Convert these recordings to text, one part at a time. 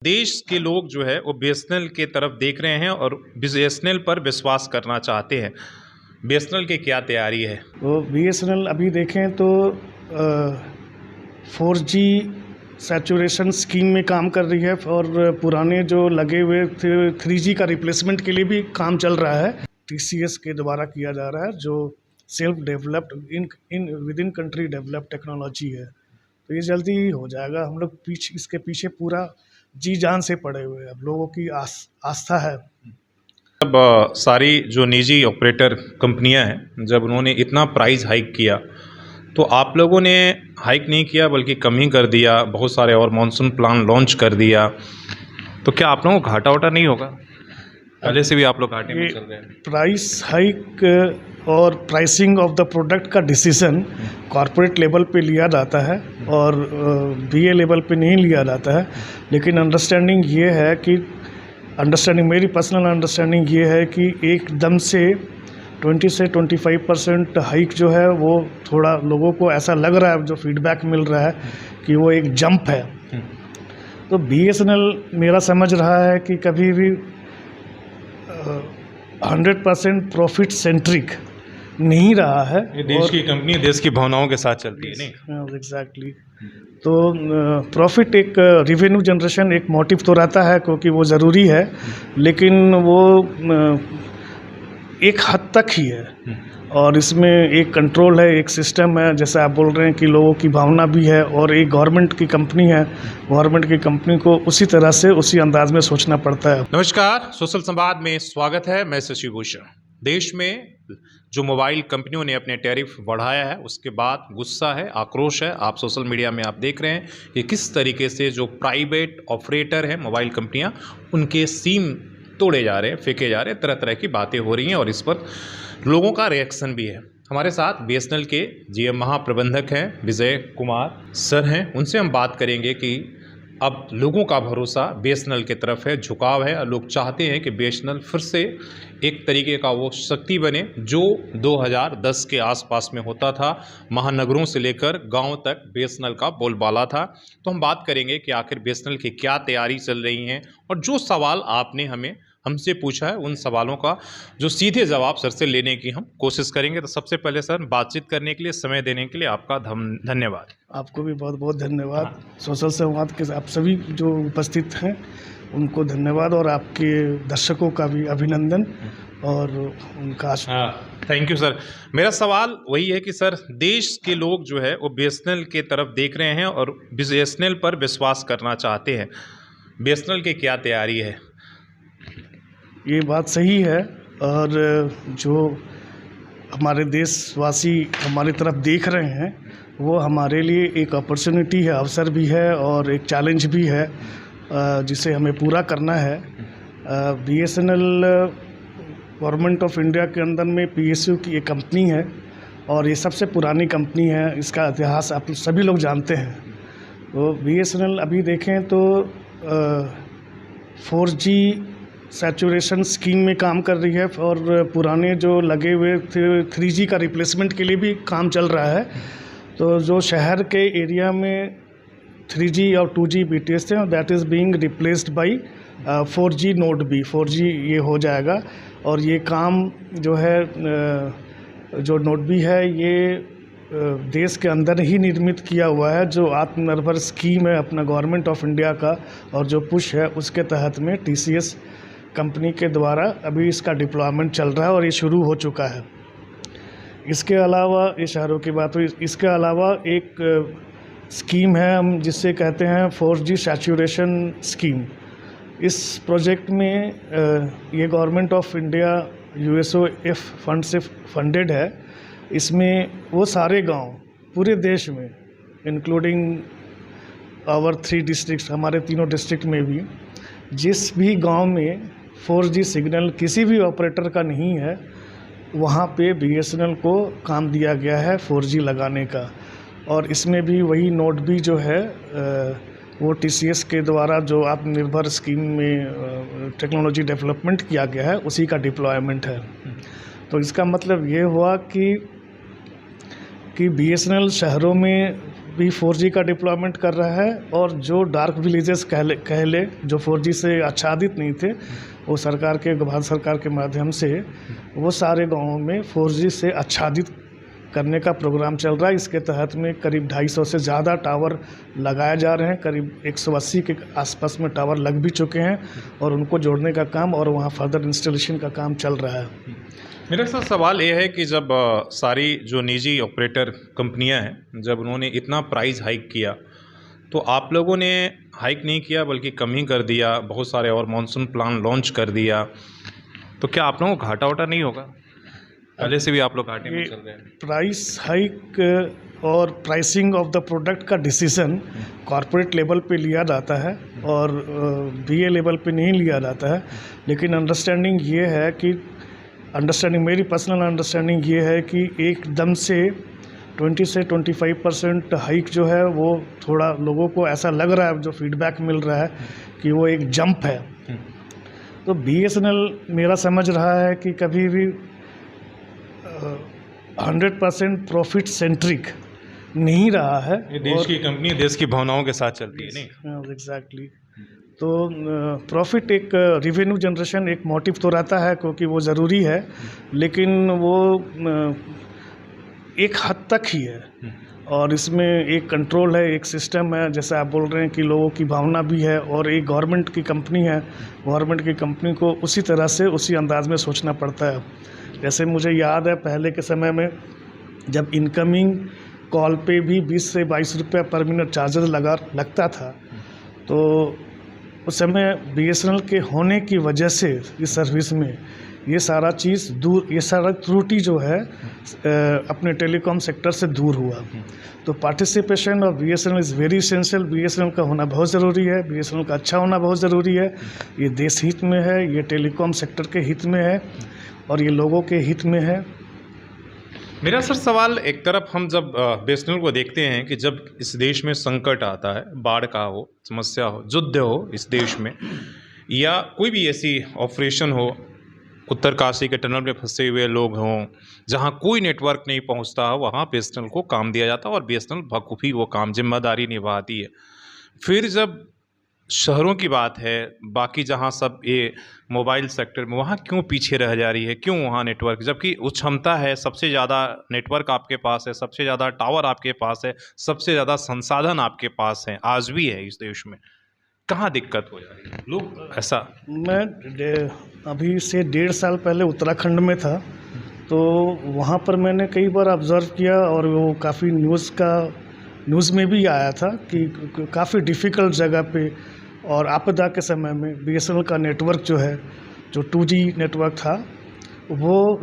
देश के लोग जो है वो बीएसएनएल के तरफ देख रहे हैं और बीएसएनएल पर विश्वास करना चाहते हैं। बीएसएनएल की क्या तैयारी है? तो बीएसएनएल अभी देखें तो 4G सैचुरेशन स्कीम में काम कर रही है और पुराने जो लगे हुए थे 3G का रिप्लेसमेंट के लिए भी काम चल रहा है। TCS के द्वारा किया जा रहा है जो self developed with in country developed technology है। तो ये जल्दी ही हो जाएगा। हम लोग इसके पीछे पूरा जी जान से पड़े हुए हैं। अब लोगों की आस्था है। अब सारी जो निजी ऑपरेटर कंपनियां हैं, जब उन्होंने इतना प्राइस हाइक किया तो आप लोगों ने हाइक नहीं किया बल्कि कम ही कर दिया। बहुत सारे और मॉनसून प्लान लॉन्च कर दिया, तो क्या आप लोगों को घाटा वाटा नहीं होगा? पहले से भी आप लोग घाटे में चल रहे हैं। प्राइस हाइक और प्राइसिंग ऑफ द प्रोडक्ट का डिसीजन कॉर्पोरेट लेवल पे लिया जाता है और BA लेवल पे नहीं लिया जाता है। लेकिन मेरी पर्सनल अंडरस्टैंडिंग ये है कि एकदम से 20 से 25% हाइक जो है वो थोड़ा लोगों को ऐसा लग रहा है, जो फीडबैक मिल रहा है कि वो एक जंप है। तो BSNL मेरा समझ रहा है कि कभी भी 100% प्रॉफिट सेंट्रिक नहीं रहा है। ये देश की कंपनी देश की भावनाओं के साथ चलती है, नहीं? एग्जैक्टली। तो प्रॉफिट एक रिवेन्यू जनरेशन एक मोटिव तो रहता है क्योंकि वो ज़रूरी है, लेकिन वो एक हद तक ही है और इसमें एक कंट्रोल है, एक सिस्टम है। जैसे आप बोल रहे हैं कि लोगों की भावना भी है और एक गवर्नमेंट की कंपनी है। गवर्नमेंट की कंपनी को उसी तरह से उसी अंदाज में सोचना पड़ता है। नमस्कार, सोशल संवाद में स्वागत है। मैं शशि भूषण। देश में जो मोबाइल कंपनियों ने अपने टैरिफ बढ़ाया है उसके बाद गुस्सा है, आक्रोश है। आप सोशल मीडिया में आप देख रहे हैं कि किस तरीके से जो प्राइवेट ऑपरेटर हैं मोबाइल कंपनियां, उनके सिम तोड़े जा रहे हैं, फेंके जा रहे हैं, तरह तरह की बातें हो रही हैं और इस पर लोगों का रिएक्शन भी है। हमारे साथ BSNL के GM महाप्रबंधक हैं विजय कुमार सर हैं। उनसे हम बात करेंगे कि अब लोगों का भरोसा BSNL की तरफ है, झुकाव है और लोग चाहते हैं कि BSNL फिर से एक तरीके का वो शक्ति बने जो 2010 के आसपास में होता था। महानगरों से लेकर गांव तक BSNL का बोलबाला था। तो हम बात करेंगे कि आखिर BSNL की क्या तैयारी चल रही हैं और जो सवाल आपने हमसे पूछा है उन सवालों का जो सीधे जवाब सर से लेने की हम कोशिश करेंगे। तो सबसे पहले सर, बातचीत करने के लिए, समय देने के लिए आपका धन्यवाद। आपको भी बहुत बहुत धन्यवाद। सोशल संवाद के आप सभी जो उपस्थित हैं उनको धन्यवाद और आपके दर्शकों का भी अभिनंदन और उनका थैंक यू सर। मेरा सवाल वही है कि सर, देश के लोग जो है वो BSNL के तरफ देख रहे हैं और BSNL पर विश्वास करना चाहते हैं। BSNL की क्या तैयारी है? ये बात सही है और जो हमारे देशवासी हमारी तरफ देख रहे हैं वो हमारे लिए एक अपॉर्चुनिटी है, अवसर भी है और एक चैलेंज भी है जिसे हमें पूरा करना है। BSNL गवर्नमेंट ऑफ इंडिया के अंदर में PSU की एक कंपनी है और ये सबसे पुरानी कंपनी है। इसका इतिहास आप सभी लोग जानते हैं। तो BSNL अभी देखें तो 4G सैचुरेशन स्कीम में काम कर रही है और पुराने जो लगे हुए थे 3G का रिप्लेसमेंट के लिए भी काम चल रहा है। तो जो शहर के एरिया में 3G और 2G BTS थे, that is being replaced by 4G node B। 4G ये हो जाएगा और ये काम जो है जो नोड B है ये देश के अंदर ही निर्मित किया हुआ है। जो आत्मनिर्भर स्कीम है अपना गवर्नमेंट ऑफ इंडिया का और जो पुश है उसके तहत में TCS कंपनी के द्वारा अभी इसका डिप्लॉयमेंट चल रहा है और ये शुरू हो चुका है। इसके अलावा ये शहरों की बात हुई, इसके अलावा एक स्कीम है हम जिससे कहते हैं 4G सैचुरेशन स्कीम। इस प्रोजेक्ट में ये government of India USOF fund से फंडेड है। इसमें वो सारे गांव पूरे देश में इंक्लूडिंग आवर 3 डिस्ट्रिक्ट्स, हमारे तीनों डिस्ट्रिक्ट में भी, जिस भी गांव में 4G सिग्नल किसी भी ऑपरेटर का नहीं है वहाँ पे BSNL को काम दिया गया है 4G लगाने का। और इसमें भी वही नोड B जो है वो TCS के द्वारा जो आत्मनिर्भर स्कीम में टेक्नोलॉजी डेवलपमेंट किया गया है उसी का डिप्लॉयमेंट है। तो इसका मतलब ये हुआ कि BSNL शहरों में भी 4G का डिप्लॉयमेंट कर रहा है, और जो डार्क विलेजेस कह ले जो 4G से आच्छादित नहीं थे, वो सरकार के, भारत सरकार के माध्यम से वो सारे गाँवों में 4G से आच्छादित करने का प्रोग्राम चल रहा है। इसके तहत में करीब 250 से ज़्यादा टावर लगाए जा रहे हैं। करीब 180 के आसपास में टावर लग भी चुके हैं, और उनको जोड़ने का काम और वहाँ फर्दर इंस्टॉलेशन का काम चल रहा है। मेरा सर सवाल ये है कि जब सारी जो निजी ऑपरेटर कंपनियां हैं, जब उन्होंने इतना प्राइस हाइक किया, तो आप लोगों ने हाइक नहीं किया बल्कि कम ही कर दिया, बहुत सारे और मॉनसून प्लान लॉन्च कर दिया, तो क्या आप लोगों को घाटा वाटा नहीं होगा? पहले से भी आप लोग घाटे में चल रहे हैं। प्राइस हाइक और प्राइसिंग ऑफ द प्रोडक्ट का डिसीजन कॉरपोरेट लेवल पे लिया जाता है, और बीए लेवल पे नहीं लिया जाता है। लेकिन मेरी पर्सनल अंडरस्टैंडिंग ये है कि एकदम से 20 से 25% हाइक जो है, वो थोड़ा लोगों को ऐसा लग रहा है, जो फीडबैक मिल रहा है कि वो एक जंप है। तो BSNL मेरा समझ रहा है कि कभी भी 100% प्रॉफिट सेंट्रिक नहीं रहा है। ये देश की कंपनी देश की भावनाओं के साथ चलती है, नहीं? एग्जैक्टली। तो प्रॉफिट एक रिवेन्यू जनरेशन एक मोटिव तो रहता है, क्योंकि वो ज़रूरी है, लेकिन वो एक हद तक ही है, और इसमें एक कंट्रोल है, एक सिस्टम है। जैसे आप बोल रहे हैं कि लोगों की भावना भी है, और एक गवर्नमेंट की कंपनी है, गवर्नमेंट की कंपनी को उसी तरह से उसी अंदाज में सोचना पड़ता है। जैसे मुझे याद है पहले के समय में, जब इनकमिंग कॉल पे भी 20 से 22 रुपये पर मिनट चार्जेस लगता था, तो उस समय BSNL के होने की वजह से इस सर्विस में ये सारा चीज़ दूर, ये सारा त्रुटि जो है अपने टेलीकॉम सेक्टर से दूर हुआ। तो participation of BSNL is very essential. BSNL का होना बहुत ज़रूरी है, BSNL का अच्छा होना बहुत ज़रूरी है। ये देश हित में है, ये टेलीकॉम सेक्टर के हित में है, और ये लोगों के हित में है। मेरा सर सवाल, एक तरफ हम जब BSNL को देखते हैं कि जब इस देश में संकट आता है, बाढ़ का हो, समस्या हो, युद्ध हो इस देश में, या कोई भी ऐसी ऑपरेशन हो, उत्तरकाशी के टनल में फंसे हुए लोग हों, जहां कोई नेटवर्क नहीं पहुंचता हो, वहां BSNL को काम दिया जाता है, और BSNL बखूबी वो काम, जिम्मेदारी निभाती है। फिर जब शहरों की बात है, बाकी जहाँ सब ये मोबाइल सेक्टर में, वहाँ क्यों पीछे रह जा रही है? क्यों वहाँ नेटवर्क, जबकि उस क्षमता है, सबसे ज़्यादा नेटवर्क आपके पास है, सबसे ज़्यादा टावर आपके पास है, सबसे ज़्यादा संसाधन आपके पास हैं, आज भी है इस देश में, कहाँ दिक्कत हो जा रही है? लोग ऐसा। मैं अभी से 1.5 साल पहले उत्तराखंड में था, तो वहाँ पर मैंने कई बार ऑब्ज़र्व किया, और वो काफ़ी न्यूज़ में भी आया था कि काफ़ी डिफ़िकल्ट जगह पे और आपदा के समय में BSNL का नेटवर्क जो है, जो 2G नेटवर्क था, वो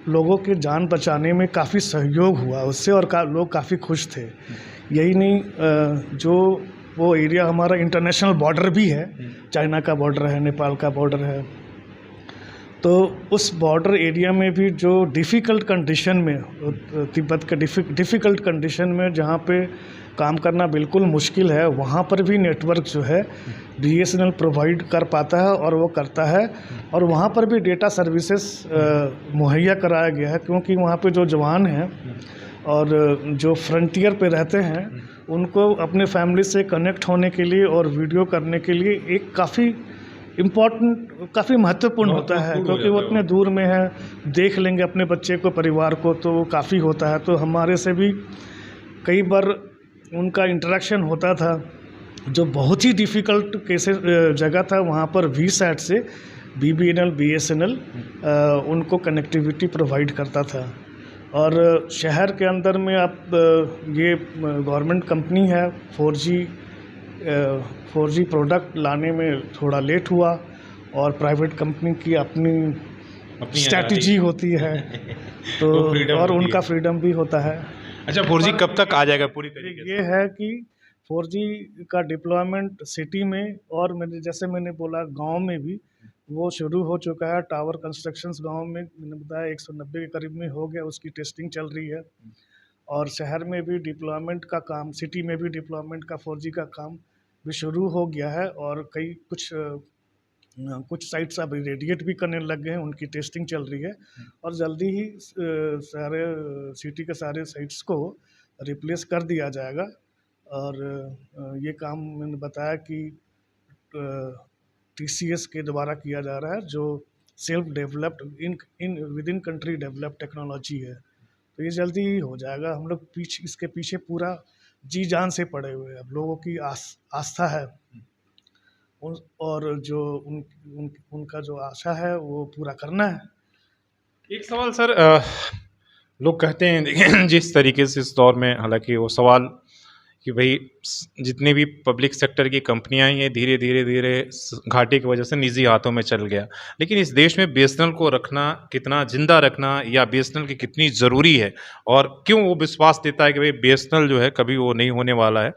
लोगों के जान बचाने में काफ़ी सहयोग हुआ उससे, और लोग काफ़ी खुश थे। यही नहीं, जो वो एरिया हमारा इंटरनेशनल बॉर्डर भी है, चाइना का बॉर्डर है, नेपाल का बॉर्डर है, तो उस बॉर्डर एरिया में भी जो डिफ़िकल्ट कंडीशन में, तिब्बत के डिफ़िकल्ट कंडीशन में जहाँ पे काम करना बिल्कुल मुश्किल है, वहाँ पर भी नेटवर्क जो है BSNL प्रोवाइड कर पाता है, और वो करता है। और वहाँ पर भी डेटा सर्विसेज मुहैया कराया गया है, क्योंकि वहाँ पे जो जवान हैं और जो फ्रंटियर पे रहते हैं, उनको अपने फैमिली से कनेक्ट होने के लिए और वीडियो करने के लिए एक काफ़ी महत्वपूर्ण होता है, क्योंकि वो इतने दूर में है, देख लेंगे अपने बच्चे को, परिवार को, तो वो काफ़ी होता है। तो हमारे से भी कई बार उनका इंटरेक्शन होता था, जो बहुत ही डिफ़िकल्ट केसेस जगह था, वहाँ पर VSAT से BSNL उनको कनेक्टिविटी प्रोवाइड करता था। और शहर के अंदर में ये गवर्नमेंट कंपनी है, 4G प्रोडक्ट लाने में थोड़ा लेट हुआ, और प्राइवेट कंपनी की अपनी स्ट्रैटेजी होती है, तो और उनका फ्रीडम भी होता है। अच्छा, 4G कब तक आ जाएगा पूरी तरीके से? ये है कि 4G का डिप्लॉयमेंट सिटी में, और जैसे मैंने बोला गांव में भी वो शुरू हो चुका है। टावर कंस्ट्रक्शंस गांव में मैंने बताया 190 के करीब में हो गया, उसकी टेस्टिंग चल रही है। और शहर में भी डिप्लॉयमेंट का काम, सिटी में भी डिप्लॉयमेंट का 4G का काम भी शुरू हो गया है, और कुछ साइट्स अब रेडिएट भी करने लग गए हैं, उनकी टेस्टिंग चल रही है। और जल्दी ही सारे सिटी के सारे साइट्स को रिप्लेस कर दिया जाएगा। और ये काम मैंने बताया कि टीसीएस के द्वारा किया जा रहा है, जो self developed in with in country developed technology है। तो ये जल्दी ही हो जाएगा। हम लोग इसके पीछे पूरा जी जान से पड़े हुए हैं। अब लोगों की आस्था है और जो उनका जो आशा है वो पूरा करना है। एक सवाल सर, लोग कहते हैं देखिए जिस तरीके से इस दौर में, हालांकि वो सवाल कि भाई जितनी भी पब्लिक सेक्टर की कंपनियां हैं ये धीरे धीरे धीरे घाटे की वजह से निजी हाथों में चल गया, लेकिन इस देश में बीएसएनएल को रखना, कितना जिंदा रखना या बीएसएनएल की कितनी ज़रूरी है, और क्यों वो विश्वास देता है कि भाई बीएसएनएल जो है कभी वो नहीं होने वाला है,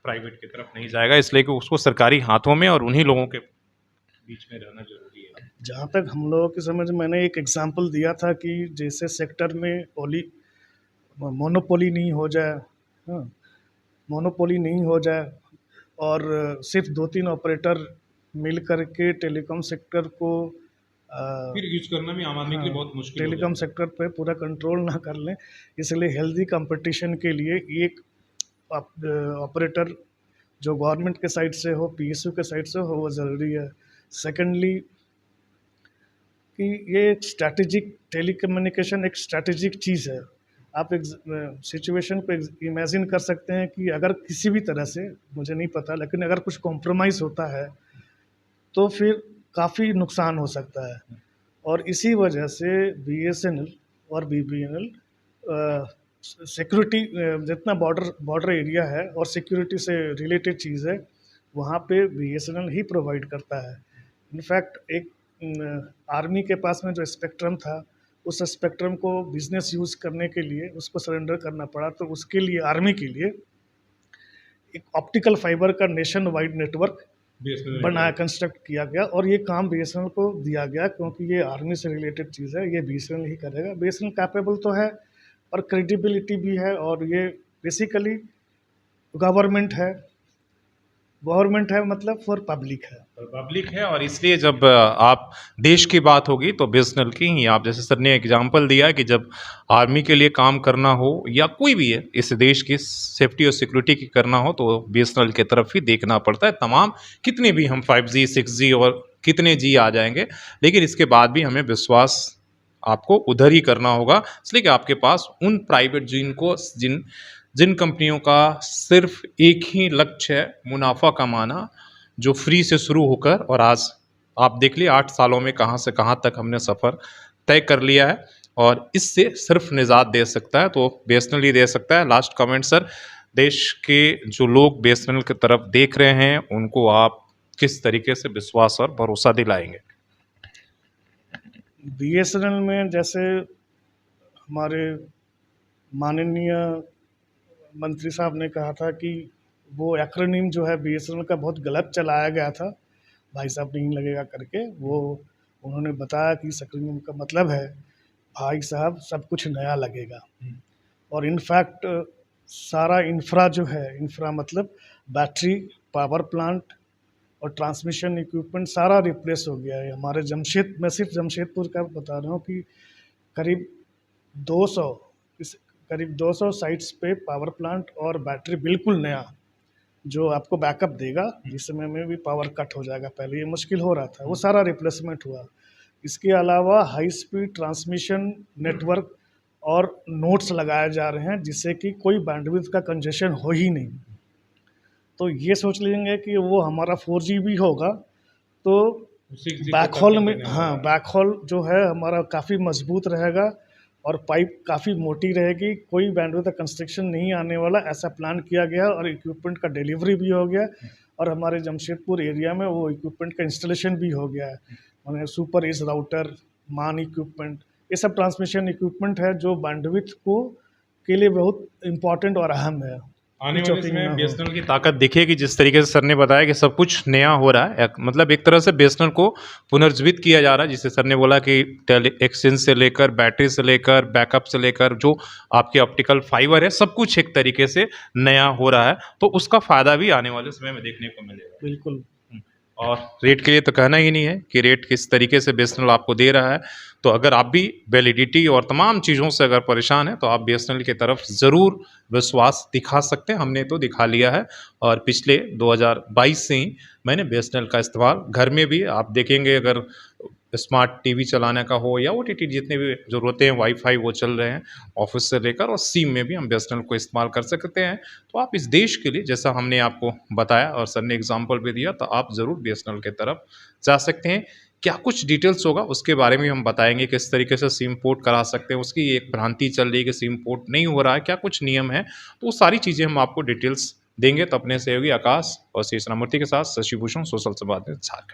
प्राइवेट की तरफ नहीं जाएगा, इसलिए कि उसको सरकारी हाथों में और उन्हीं लोगों के बीच में रहना जरूरी है। जहाँ तक हम लोगों की समझ, मैंने एक एग्जांपल दिया था कि जैसे सेक्टर में मोनोपोली नहीं हो जाए, हाँ, मोनोपोली नहीं हो जाए और सिर्फ 2-3 ऑपरेटर मिल करके टेलीकॉम सेक्टर को फिर यूज करना भी आम आदमी के लिए बहुत मुश्किल हो टेलीकॉम जाता है। सेक्टर पे पूरा कंट्रोल ना कर लें। इसलिए हेल्दी कंपटीशन के लिए एक ऑपरेटर जो गवर्नमेंट के साइड से हो, पीएसयू के साइड से हो, वो ज़रूरी है। सेकेंडली कि ये एक स्ट्रैटेजिक, टेलीकम्युनिकेशन एक स्ट्रैटेजिक चीज़ है। आप एक सिचुएशन पे इमेजिन कर सकते हैं कि अगर किसी भी तरह से, मुझे नहीं पता, लेकिन अगर कुछ कॉम्प्रोमाइज़ होता है तो फिर काफ़ी नुकसान हो सकता है। और इसी वजह से बीएसएनएल और बीबीएनएल सिक्योरिटी, जितना बॉर्डर एरिया है और सिक्योरिटी से रिलेटेड चीज़ है, वहाँ पे बीएसएनएल ही प्रोवाइड करता है। इनफैक्ट एक आर्मी के पास में जो स्पेक्ट्रम था, उस स्पेक्ट्रम को बिजनेस यूज़ करने के लिए उसको सरेंडर करना पड़ा, तो उसके लिए आर्मी के लिए एक ऑप्टिकल फाइबर का नेशन वाइड नेटवर्क बनाया, कंस्ट्रक्ट किया गया और ये काम बीएसएनएल को दिया गया, क्योंकि ये आर्मी से रिलेटेड चीज़ है, ये बीएसएनएल ही करेगा। बीएसएनएल कैपेबल तो है और क्रेडिबिलिटी भी है, और ये बेसिकली गवर्नमेंट है, मतलब फॉर पब्लिक है। पब्लिक है, और इसलिए जब आप देश की बात होगी तो बीएसएनएल की ही, आप जैसे सर ने एग्जांपल दिया कि जब आर्मी के लिए काम करना हो या कोई भी है इस देश की सेफ्टी और सिक्योरिटी की करना हो, तो बीएसएनएल की तरफ ही देखना पड़ता है। तमाम कितने भी हम 5G 6G और कितने जी आ जाएंगे, लेकिन इसके बाद भी हमें विश्वास आपको उधर ही करना होगा, इसलिए कि आपके पास उन प्राइवेट जिन कंपनियों का सिर्फ एक ही लक्ष्य है, मुनाफा कमाना, जो फ्री से शुरू होकर और आज आप देख लिए 8 सालों में कहाँ से कहाँ तक हमने सफ़र तय कर लिया है, और इससे सिर्फ निजात दे सकता है तो बीएसएनएल ही दे सकता है। लास्ट कमेंट सर, देश के जो लोग बीएसएनएल की तरफ देख रहे हैं उनको आप किस तरीके से विश्वास और भरोसा दिलाएंगे? बीएसएनएल में जैसे हमारे माननीय मंत्री साहब ने कहा था कि वो एक्रोनिम जो है बीएसएनएल का बहुत गलत चलाया गया था, भाई साहब नहीं लगेगा करके, वो उन्होंने बताया कि इस एक्रोनिम का मतलब है भाई साहब सब कुछ नया लगेगा। और इनफैक्ट सारा इंफ्रा जो है, इंफ्रा मतलब बैटरी, पावर प्लांट और ट्रांसमिशन इक्विपमेंट सारा रिप्लेस हो गया है हमारे मैं सिर्फ जमशेदपुर का बता रहा हूँ कि करीब 200 साइट्स पे पावर प्लांट और बैटरी बिल्कुल नया, जो आपको बैकअप देगा जिस समय में भी पावर कट हो जाएगा, पहले ये मुश्किल हो रहा था, वो सारा रिप्लेसमेंट हुआ। इसके अलावा हाई स्पीड ट्रांसमिशन नेटवर्क और नोड्स लगाए जा रहे हैं, जिससे कि कोई बैंडविड्थ का कंजेशन हो ही नहीं। तो ये सोच लेंगे कि वो हमारा 4G भी होगा तो बैकहॉल में, हाँ, बैकहॉल जो है हमारा काफ़ी मजबूत रहेगा और पाइप काफ़ी मोटी रहेगी, कोई बैंडविड्थ का कंस्ट्रक्शन नहीं आने वाला, ऐसा प्लान किया गया और इक्विपमेंट का डिलीवरी भी हो गया और हमारे जमशेदपुर एरिया में वो इक्विपमेंट का इंस्टॉलेशन भी हो गया है। माने सुपर एज राउटर, मान इक्विपमेंट, ये सब ट्रांसमिशन इक्विपमेंट है जो बैंडविड्थ को के लिए बहुत इम्पॉर्टेंट और अहम है। आने वाले समय में बीएसएनएल की ताकत दिखेगी, जिस तरीके से सर ने बताया कि सब कुछ नया हो रहा है, मतलब एक तरह से बीएसएनएल को पुनर्जीवित किया जा रहा है, जिसे सर ने बोला कि एक्सचेंज से लेकर, बैटरी से लेकर, बैकअप से लेकर, जो आपके ऑप्टिकल फाइबर है, सब कुछ एक तरीके से नया हो रहा है, तो उसका फायदा भी आने वाले समय में देखने को मिलेगा। बिल्कुल। और रेट के लिए तो कहना ही नहीं है कि रेट किस तरीके से बीएसएनएल आपको दे रहा है। तो अगर आप भी वैलिडिटी और तमाम चीज़ों से अगर परेशान हैं तो आप बीएसएनएल की तरफ ज़रूर विश्वास दिखा सकते हैं। हमने तो दिखा लिया है और पिछले 2022 से ही मैंने बीएसएनएल का इस्तेमाल घर में भी आप देखेंगे, अगर स्मार्ट टीवी चलाने का हो या ओटीटी जितने भी ज़रूरतें हैं, वाईफ़ाई वो चल रहे हैं ऑफ़िस से लेकर, और सिम में भी हम बीएसएनएल को इस्तेमाल कर सकते हैं। तो आप इस देश के लिए, जैसा हमने आपको बताया और सर ने एग्ज़ाम्पल भी दिया, तो आप ज़रूर बीएसएनएल की तरफ जा सकते हैं। क्या कुछ डिटेल्स होगा उसके बारे में हम बताएँगे, किस तरीके से सिम पोर्ट करा सकते हैं। उसकी एक भ्रांति चल रही है कि सिम पोर्ट नहीं हो रहा है, क्या कुछ नियम हैं, तो वो सारी चीज़ें हम आपको डिटेल्स देंगे। तो अपने सहयोगी आकाश और शेषरामूर्ति के साथ शशि भूषण, सोशल संवाद न्यूज़, झारखंड।